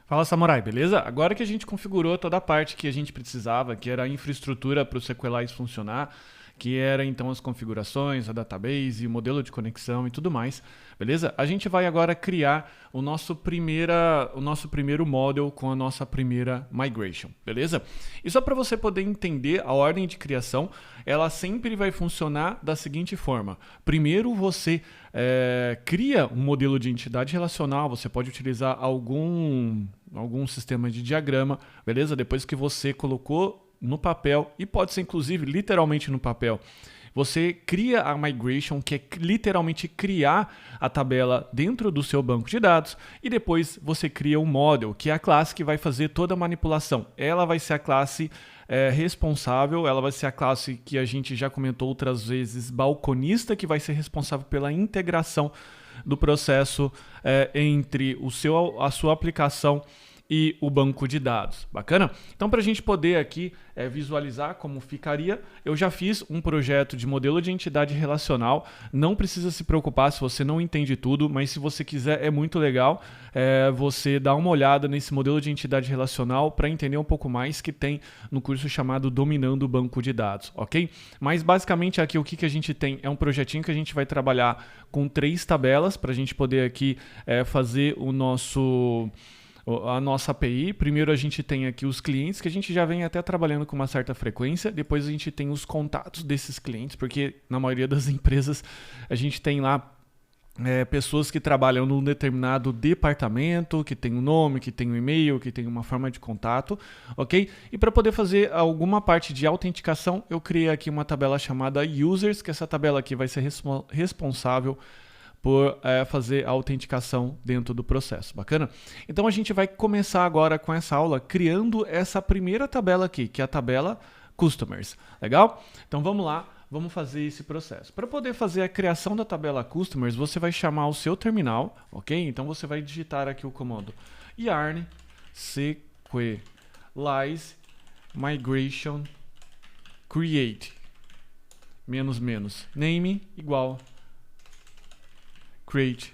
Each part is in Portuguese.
Fala, Samurai, beleza? Agora que a gente configurou toda a parte que a gente precisava, que era a infraestrutura para o SQLite funcionar, que era então as configurações, a database, o modelo de conexão e tudo mais, beleza? A gente vai agora criar o nosso primeiro model com a nossa primeira migration, beleza? E só para você poder entender a ordem de criação, ela sempre vai funcionar da seguinte forma. Primeiro você cria um modelo de entidade relacional, você pode utilizar algum sistema de diagrama, beleza? Depois que você colocou no papel, e pode ser inclusive literalmente no papel, você cria a migration, que é literalmente criar a tabela dentro do seu banco de dados, e depois você cria um model, que é a classe que vai fazer toda a manipulação. Ela vai ser a classe responsável, ela vai ser a classe que a gente já comentou outras vezes, balconista, que vai ser responsável pela integração do processo entre a sua aplicação e o banco de dados. Bacana? Então, para a gente poder aqui visualizar como ficaria, eu já fiz um projeto de modelo de entidade relacional. Não precisa se preocupar se você não entende tudo, mas se você quiser, é muito legal você dar uma olhada nesse modelo de entidade relacional para entender um pouco mais, que tem no curso chamado Dominando o Banco de Dados, ok? Mas basicamente aqui o que a gente tem é um projetinho que a gente vai trabalhar com 3 tabelas para a gente poder aqui fazer a nossa API. Primeiro a gente tem aqui os clientes, que a gente já vem até trabalhando com uma certa frequência. Depois a gente tem os contatos desses clientes, porque na maioria das empresas a gente tem lá pessoas que trabalham num determinado departamento, que tem um nome, que tem um e-mail, que tem uma forma de contato, ok? E para poder fazer alguma parte de autenticação, eu criei aqui uma tabela chamada Users, que essa tabela aqui vai ser responsável por fazer a autenticação dentro do processo. Bacana? Então a gente vai começar agora com essa aula criando essa primeira tabela aqui, que é a tabela Customers. Legal? Então vamos lá, vamos fazer esse processo. Para poder fazer a criação da tabela Customers, você vai chamar o seu terminal, ok? Então você vai digitar aqui o comando yarn sequelize migration create name igual create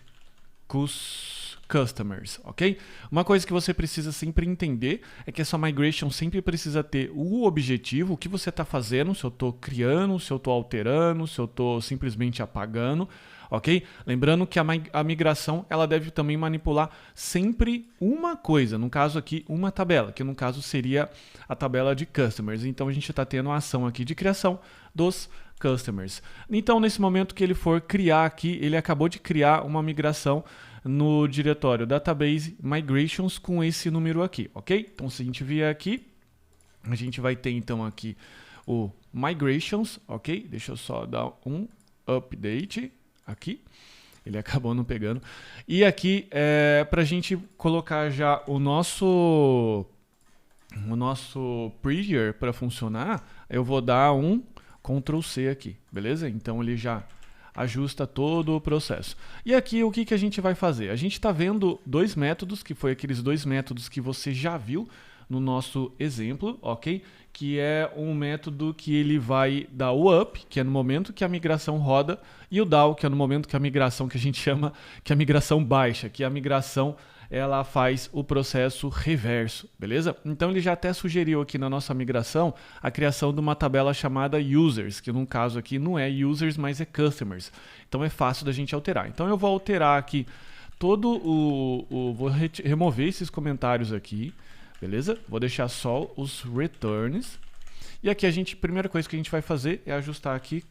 customers, ok? Uma coisa que você precisa sempre entender é que essa migration sempre precisa ter o objetivo, o que você está fazendo, se eu estou criando, se eu estou alterando, se eu estou simplesmente apagando, ok? Lembrando que a migração ela deve também manipular sempre uma coisa, no caso aqui uma tabela, que no caso seria a tabela de customers. Então a gente está tendo a ação aqui de criação dos customers. Então nesse momento que ele for criar aqui, ele acabou de criar uma migração no diretório Database Migrations com esse número aqui, ok? Então se a gente vier aqui, a gente vai ter então aqui o Migrations, ok? Deixa eu só dar um update aqui. Ele acabou não pegando. E aqui, para a gente colocar já o nosso Prettier para funcionar, eu vou dar um Ctrl C aqui, beleza? Então ele já ajusta todo o processo. E aqui o que a gente vai fazer? A gente está vendo 2 métodos, que foi aqueles 2 métodos que você já viu no nosso exemplo, ok? Que é um método que ele vai dar o up, que é no momento que a migração roda, e o down, que é no momento que a migração, que a gente chama que a migração baixa, que a migração ela faz o processo reverso, beleza? Então ele já até sugeriu aqui na nossa migração a criação de uma tabela chamada Users, que no caso aqui não é Users, mas é Customers. Então é fácil da gente alterar. Então eu vou alterar aqui vou remover esses comentários aqui, beleza? Vou deixar só os returns. E aqui primeira coisa que a gente vai fazer é ajustar aqui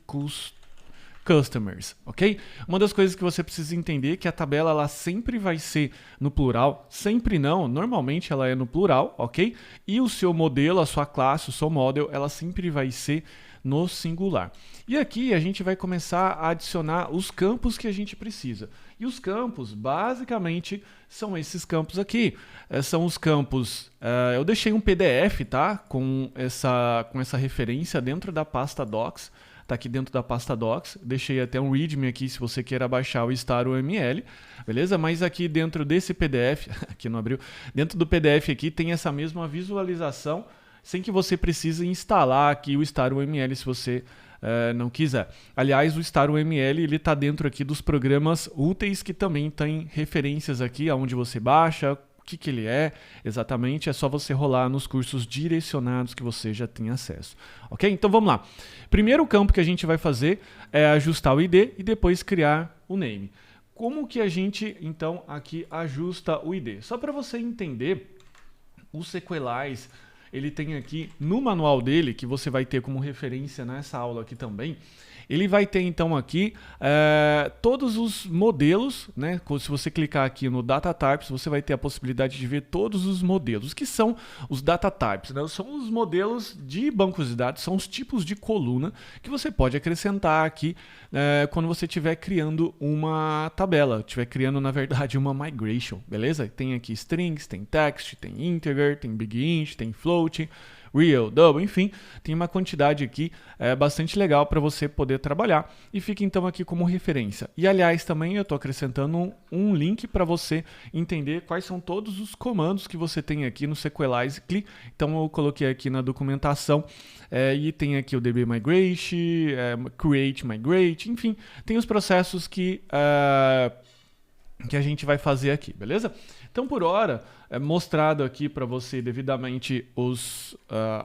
customers, ok? Uma das coisas que você precisa entender é que a tabela ela sempre vai ser no plural, sempre não, normalmente ela é no plural, ok? E o seu modelo, a sua classe, o seu model, ela sempre vai ser no singular. E aqui a gente vai começar a adicionar os campos que a gente precisa. E os campos, basicamente, são esses campos aqui. São os campos... eu deixei um PDF, tá? Com essa referência dentro da pasta Docs. Está aqui dentro da pasta Docs, deixei até um readme aqui se você queira baixar o StarUML, beleza? Mas aqui dentro desse PDF, aqui não abriu, dentro do PDF aqui tem essa mesma visualização, sem que você precise instalar aqui o StarUML se você não quiser. Aliás, o StarUML ele está dentro aqui dos programas úteis que também tem referências aqui, onde você baixa, que ele é exatamente, é só você rolar nos cursos direcionados que você já tem acesso. Ok? Então vamos lá. Primeiro campo que a gente vai fazer é ajustar o ID e depois criar o name. Como que a gente, então, aqui ajusta o ID? Só para você entender, o Sequelize, ele tem aqui no manual dele, que você vai ter como referência nessa aula aqui também, ele vai ter então aqui todos os modelos, né? Se você clicar aqui no Data Types, você vai ter a possibilidade de ver todos os modelos. O que são os Data Types? Né? São os modelos de bancos de dados, são os tipos de coluna que você pode acrescentar aqui quando você estiver criando uma tabela, estiver criando, na verdade, uma migration, beleza? Tem aqui strings, tem text, tem integer, tem big int, tem float, real, double, enfim, tem uma quantidade aqui bastante legal para você poder trabalhar e fica então aqui como referência. E aliás, também eu estou acrescentando um link para você entender quais são todos os comandos que você tem aqui no Sequelize CLI. Então eu coloquei aqui na documentação e tem aqui o DB Migrate, Create Migrate, enfim, tem os processos que a gente vai fazer aqui, beleza? Então, por hora, é mostrado aqui para você devidamente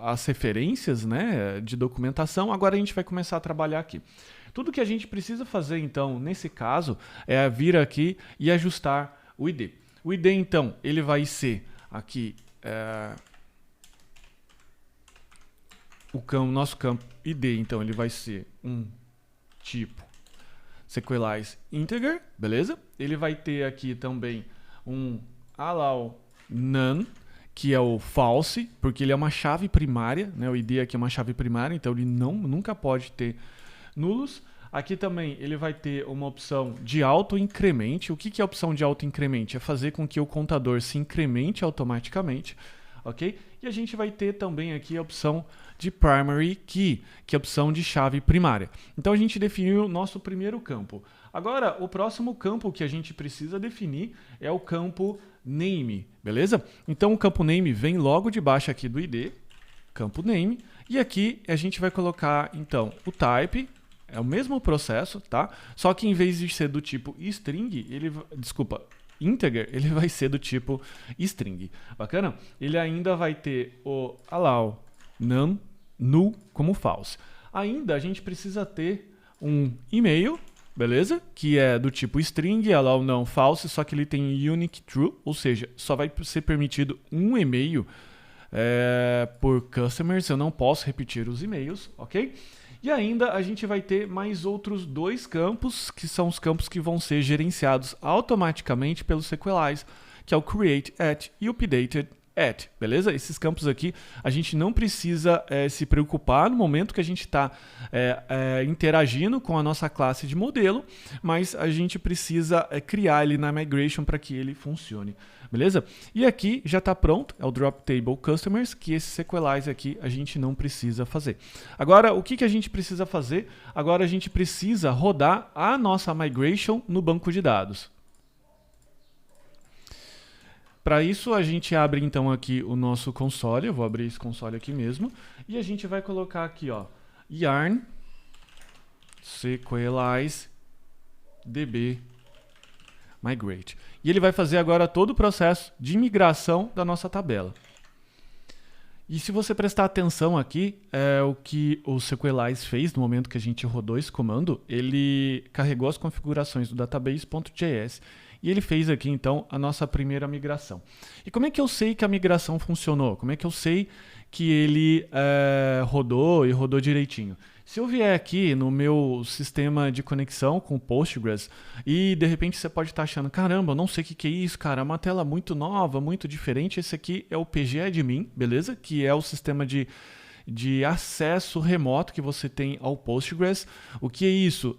as referências, né, de documentação. Agora a gente vai começar a trabalhar aqui. Tudo que a gente precisa fazer, então, nesse caso, é vir aqui e ajustar o ID. O ID, então, ele vai ser aqui nosso campo ID, então, ele vai ser um tipo Sequelize integer, beleza? Ele vai ter aqui também um allow none, que é o false, porque ele é uma chave primária, né? O ID aqui é uma chave primária, então ele nunca pode ter nulos. Aqui também ele vai ter uma opção de auto-incremente. O que é a opção de auto-incremente? É fazer com que o contador se incremente automaticamente, ok? E a gente vai ter também aqui a opção de primary key, que é a opção de chave primária. Então a gente definiu o nosso primeiro campo. Agora, o próximo campo que a gente precisa definir é o campo name, beleza? Então o campo name vem logo debaixo aqui do ID, campo name, e aqui a gente vai colocar então o type, é o mesmo processo, tá? Só que em vez de ser do tipo string, integer, ele vai ser do tipo string. Bacana? Ele ainda vai ter o allow none, null como false. Ainda a gente precisa ter um e-mail, beleza? Que é do tipo string, allow none false, só que ele tem unique true, ou seja, só vai ser permitido um e-mail por customers, eu não posso repetir os e-mails, ok? E ainda a gente vai ter mais outros dois campos, que são os campos que vão ser gerenciados automaticamente pelo Sequelize, que é o create at e o updated at, beleza? Esses campos aqui a gente não precisa se preocupar no momento que a gente está interagindo com a nossa classe de modelo, mas a gente precisa criar ele na migration para que ele funcione, beleza? E aqui já está pronto, é o drop table customers, que esse Sequelize aqui a gente não precisa fazer. Agora, o que a gente precisa fazer? Agora a gente precisa rodar a nossa migration no banco de dados. Para isso, a gente abre então aqui o nosso console, eu vou abrir esse console aqui mesmo, e a gente vai colocar aqui, ó, yarn Sequelize db migrate. E ele vai fazer agora todo o processo de migração da nossa tabela. E se você prestar atenção aqui, o que o Sequelize fez no momento que a gente rodou esse comando, ele carregou as configurações do database.js e ele fez aqui então a nossa primeira migração. E como é que eu sei que a migração funcionou? Como é que eu sei que ele rodou e rodou direitinho? Se eu vier aqui no meu sistema de conexão com o Postgres e de repente você pode estar achando, caramba, eu não sei o que é isso, cara, é uma tela muito nova, muito diferente. Esse aqui é o pgadmin, beleza? Que é o sistema de acesso remoto que você tem ao Postgres. O que é isso?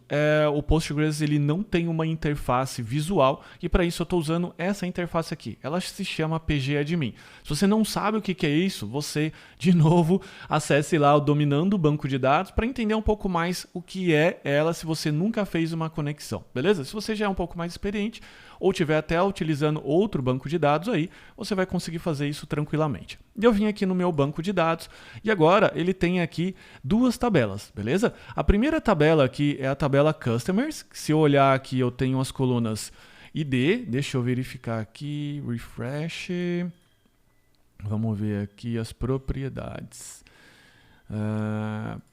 O Postgres ele não tem uma interface visual e para isso eu estou usando essa interface aqui. Ela se chama pgadmin. Se você não sabe o que é isso, você, de novo, acesse lá o Dominando o Banco de Dados para entender um pouco mais o que é ela se você nunca fez uma conexão, beleza? Se você já é um pouco mais experiente ou estiver até utilizando outro banco de dados aí, você vai conseguir fazer isso tranquilamente. E eu vim aqui no meu banco de dados e agora ele tem aqui duas tabelas, beleza? A primeira tabela aqui é a tabela Customers. Se eu olhar aqui, eu tenho as colunas ID, deixa eu verificar aqui, refresh, vamos ver aqui as propriedades.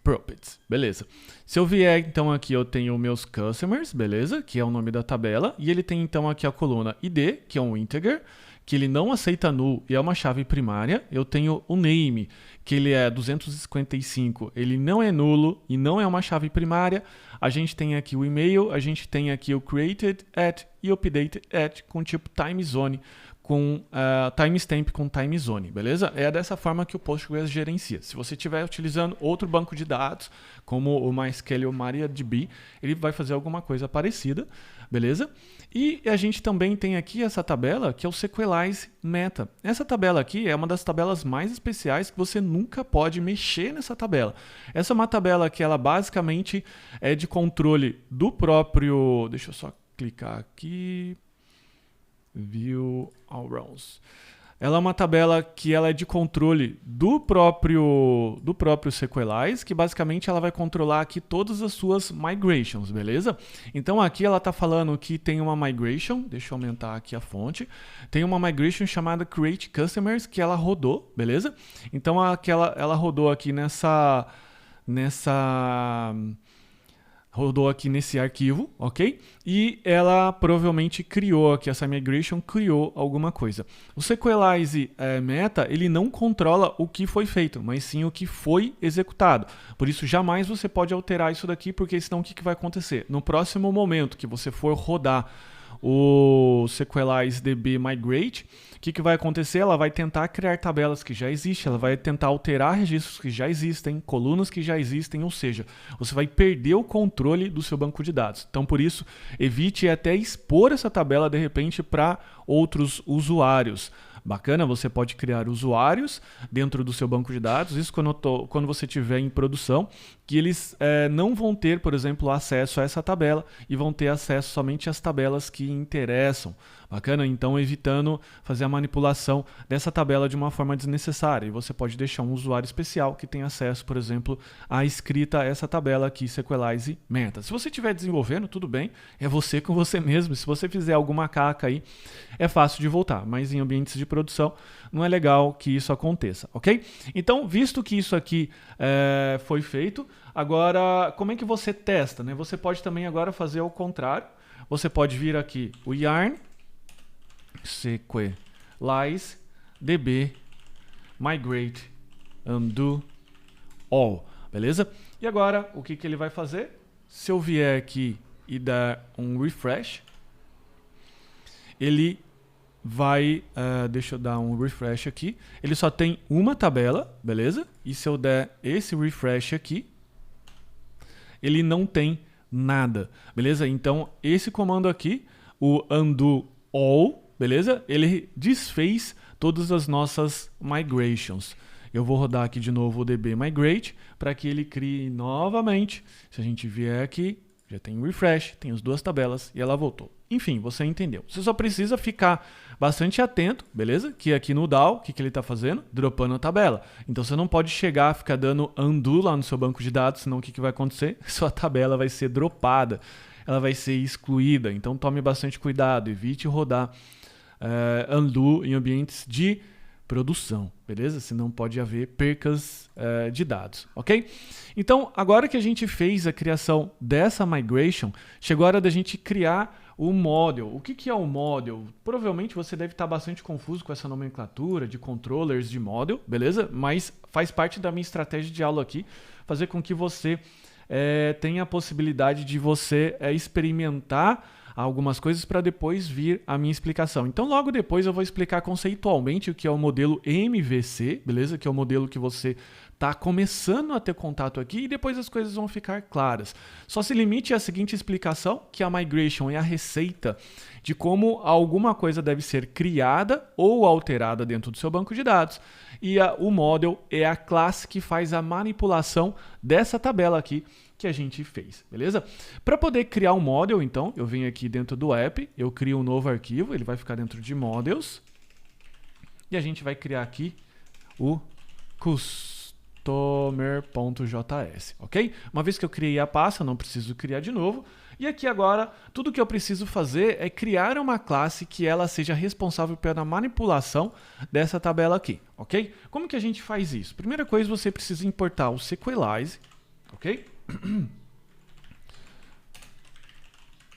Properties, beleza. Se eu vier então aqui eu tenho meus customers, beleza, que é o nome da tabela, e ele tem então aqui a coluna ID, que é um integer, que ele não aceita null e é uma chave primária. Eu tenho o name, que ele é 255, ele não é nulo e não é uma chave primária. A gente tem aqui o e-mail, a gente tem aqui o created at e updated at com tipo time zone, com timestamp com time zone, beleza? É dessa forma que o Postgres gerencia. Se você estiver utilizando outro banco de dados, como o MySQL ou MariaDB, ele vai fazer alguma coisa parecida, beleza? E a gente também tem aqui essa tabela, que é o Sequelize Meta. Essa tabela aqui é uma das tabelas mais especiais que você nunca pode mexer nessa tabela. Essa é uma tabela que ela basicamente é de controle do próprio... Deixa eu só clicar aqui... View all rows. Ela é uma tabela que ela é de controle do próprio Sequelize, que basicamente ela vai controlar aqui todas as suas migrations, beleza? Então aqui ela está falando que tem uma migration, deixa eu aumentar aqui a fonte, tem uma migration chamada Create Customers que ela rodou, beleza? Então ela rodou aqui rodou aqui nesse arquivo, ok? E ela provavelmente criou aqui, essa migration criou alguma coisa. O Sequelize Meta, ele não controla o que foi feito, mas sim o que foi executado. Por isso, jamais você pode alterar isso daqui, porque senão o que vai acontecer? No próximo momento que você for rodar o Sequelize DB Migrate, o que vai acontecer? Ela vai tentar criar tabelas que já existem, ela vai tentar alterar registros que já existem, colunas que já existem, ou seja, você vai perder o controle do seu banco de dados. Então, por isso, evite até expor essa tabela, de repente, para outros usuários. Bacana, você pode criar usuários dentro do seu banco de dados, isso quando você estiver em produção, que eles não vão ter, por exemplo, acesso a essa tabela e vão ter acesso somente às tabelas que interessam. Bacana? Então, evitando fazer a manipulação dessa tabela de uma forma desnecessária. E você pode deixar um usuário especial que tem acesso, por exemplo, à escrita a essa tabela aqui, Sequelize Meta. Se você estiver desenvolvendo, tudo bem, é você com você mesmo. Se você fizer alguma caca aí, é fácil de voltar. Mas em ambientes de produção, não é legal que isso aconteça, ok? Então, visto que isso aqui foi feito, agora, como é que você testa, né? Você pode também agora fazer ao contrário. Você pode vir aqui, o yarn, Sequelize DB Migrate Undo All, beleza? E agora, o que ele vai fazer? Se eu vier aqui e dar um refresh, ele vai, deixa eu dar um refresh aqui, ele só tem uma tabela, beleza? E se eu der esse refresh aqui, ele não tem nada, beleza? Então, esse comando aqui, o undo all, beleza? Ele desfez todas as nossas migrations. Eu vou rodar aqui de novo o DB Migrate para que ele crie novamente. Se a gente vier aqui, já tem um refresh, tem as duas tabelas e ela voltou. Enfim, você entendeu. Você só precisa ficar bastante atento, beleza? Que aqui no DAO, o que ele está fazendo? Dropando a tabela. Então você não pode chegar, ficar dando undo lá no seu banco de dados, senão o que vai acontecer? Sua tabela vai ser dropada, ela vai ser excluída. Então tome bastante cuidado, evite rodar undo em ambientes de produção, beleza? Senão pode haver percas de dados, ok? Então, agora que a gente fez a criação dessa migration, chegou a hora da gente criar o model. O que é o model? Provavelmente você deve estar bastante confuso com essa nomenclatura de controllers de model, beleza? Mas faz parte da minha estratégia de aula aqui, fazer com que você tenha a possibilidade de você experimentar algumas coisas para depois vir a minha explicação. Então, logo depois eu vou explicar conceitualmente o que é o modelo MVC, beleza? Que é o modelo que você está começando a ter contato aqui e depois as coisas vão ficar claras. Só se limite à seguinte explicação, que a migration é a receita de como alguma coisa deve ser criada ou alterada dentro do seu banco de dados. E o model é a classe que faz a manipulação dessa tabela aqui que a gente fez, beleza? Para poder criar um model, então, eu venho aqui dentro do app, eu crio um novo arquivo, ele vai ficar dentro de models, e a gente vai criar aqui o custom customer.js, ok? Uma vez que eu criei a pasta, eu não preciso criar de novo. E aqui agora, tudo que eu preciso fazer é criar uma classe que ela seja responsável pela manipulação dessa tabela aqui, ok? Como que a gente faz isso? Primeira coisa, você precisa importar o Sequelize, ok?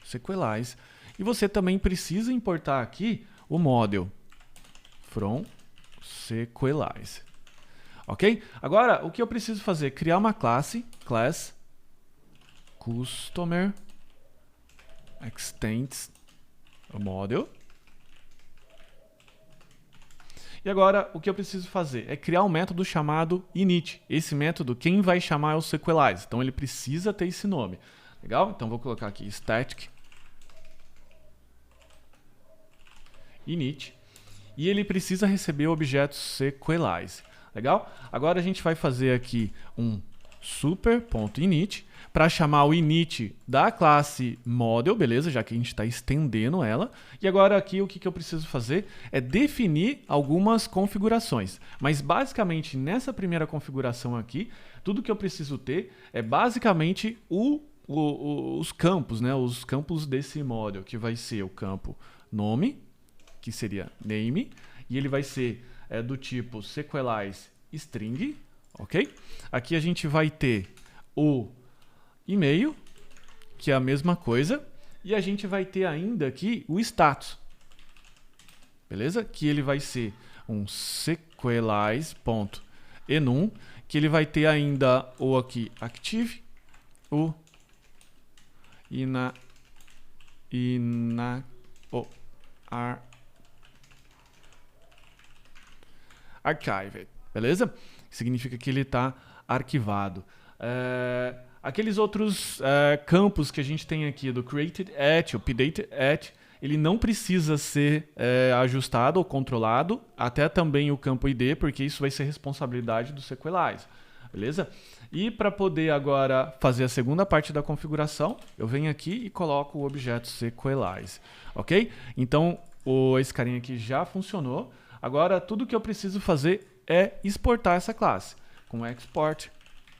Sequelize. E você também precisa importar aqui o model from Sequelize. Ok? Agora, o que eu preciso fazer? Criar uma classe, class customer extends model. E agora, o que eu preciso fazer é criar um método chamado init. Esse método, quem vai chamar é o Sequelize. Então, ele precisa ter esse nome. Legal? Então, vou colocar aqui static init. E ele precisa receber o objeto Sequelize. Legal? Agora, a gente vai fazer aqui um super.init para chamar o init da classe model, beleza? Já que a gente está estendendo ela. E agora aqui o que eu preciso fazer é definir algumas configurações. Mas basicamente nessa primeira configuração aqui, tudo que eu preciso ter é basicamente os campos, né? Os campos desse model, que vai ser o campo nome, que seria name, e ele vai ser do tipo Sequelize string, ok? Aqui a gente vai ter o e-mail, que é a mesma coisa, e a gente vai ter ainda aqui o status, beleza? Que ele vai ser um sequelize.enum, que ele vai ter ainda o aqui active, o archived, beleza? Significa que ele está arquivado. Aqueles outros campos que a gente tem aqui do created at, o updated at, ele não precisa ser ajustado ou controlado, até também o campo ID, porque isso vai ser responsabilidade do Sequelize, beleza? E para poder agora fazer a segunda parte da configuração, eu venho aqui e coloco o objeto Sequelize, ok? Então, esse carinha aqui já funcionou. Agora, tudo que eu preciso fazer é exportar essa classe com export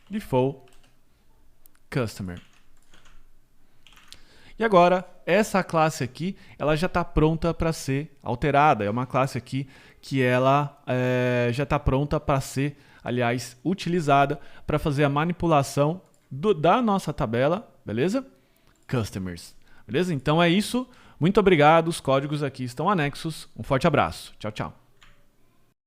default customer. E agora, essa classe aqui, ela já está pronta para ser alterada. É uma classe aqui que ela já está pronta para ser, aliás, utilizada para fazer a manipulação da nossa tabela, beleza? Customers. Beleza? Então é isso. Muito obrigado. Os códigos aqui estão anexos. Um forte abraço. Tchau, tchau.